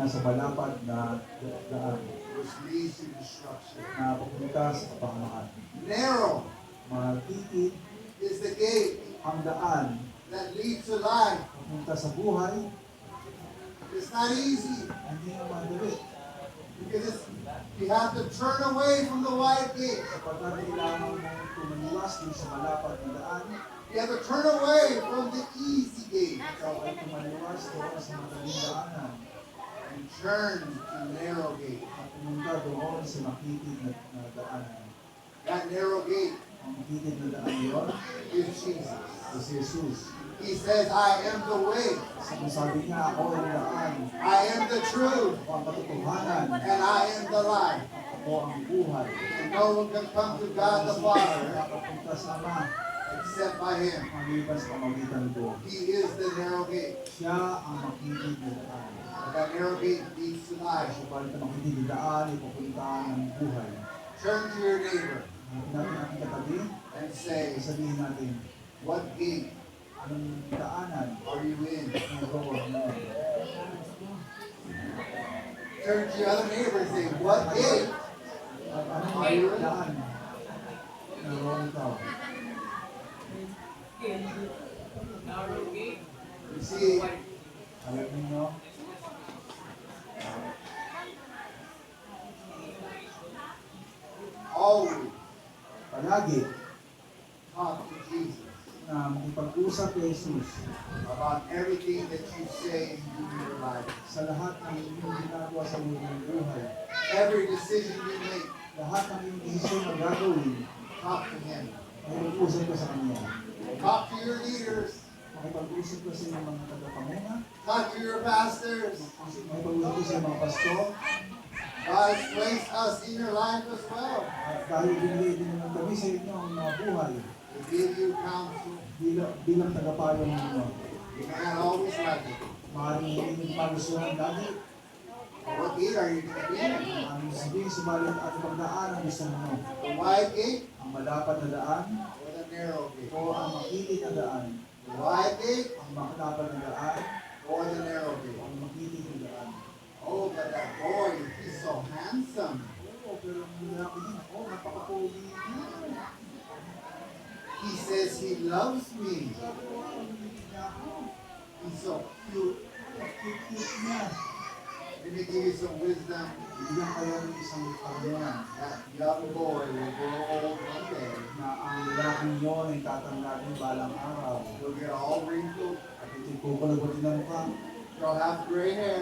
nasa malapad na daan which leads to destruction. na papunta sa kapahamakan. Narrow Matitid is the gate ang daan that leads to life. papunta sa buhay, It's not easy hindi na madali. because you have to turn away from the wide gate. Sapagkat kailangan mong tumaliwas din sa malapad na daan, You have to turn away from the easy gate ikaw ay tumaliwas doon sa madaling daanan and turn to the narrow gate. at pumunta doon sa makitid na daanan. That narrow gate Ang makitid na daan yun is Jesus. ay si Jesus. He says, I am the way, Sabi niya, ako ay daan, I am the truth, ako ang katotohanan, and I am the life. ako ang buhay. And no one can come to God the Father Nakapunta sa Ama, except by Him. maliban sa pamagitan ko. He is the narrow gate. Siya ang makitid na daan. But that narrow gate leads to life. Subalit ang makitid na daan ay papuntaan ng buhay. Turn to your neighbor Hanapin natin ating katabi, and say, sabihin natin, what gate anong daanan are you in? ang roon mo? Turn to your other neighbor and say, what gate? At anong daan na roon ikaw? You see, Alam ninyo, always palagi talk to Jesus na makipag-usap kay Jesus about everything that you say and do in your life. sa lahat ng inyong ginagawa sa iyong buhay. Every decision you make, Lahat ng iyong desisyon na gagawin, talk to Him. makipag-usap ka sa Kanya. Talk to your leaders. Makipag-usap ka sa iyong mga tagapanguna, Talk to your pastors. makipag-usap ka sa iyong mga pastor, God has placed us in your life as well at dahil binigay din naman kami sa inyo ang mga buhay to give you counsel. bilang tagapayo ninyo. You may not always like it. Maaaring hindi magustuhan lagi, What gate are you going to be in? ang sabihin, subalit at ibang daan ang gusto mo. The wide gate Ang malapad na daan or the narrow gate? o ang makitid na daan. The wide gate Ang malapad na daan or the narrow o gate? ang makitid na daan. Oh, but that boy, he's so handsome. Oo, pero ang lalaki niya, napaka-pogi niya. He says he loves me. Sabi ko, niya ako. He's so cute. Ang cute-cute niya. Let me give you some wisdom. Bigyan kayo ng isang karunungan That young boy will grow old one day. na ang lalaking yun ay tatanda din balang araw. He'll get all wrinkled. At ito'y kukulagot din ang mukha. He'll have gray hair.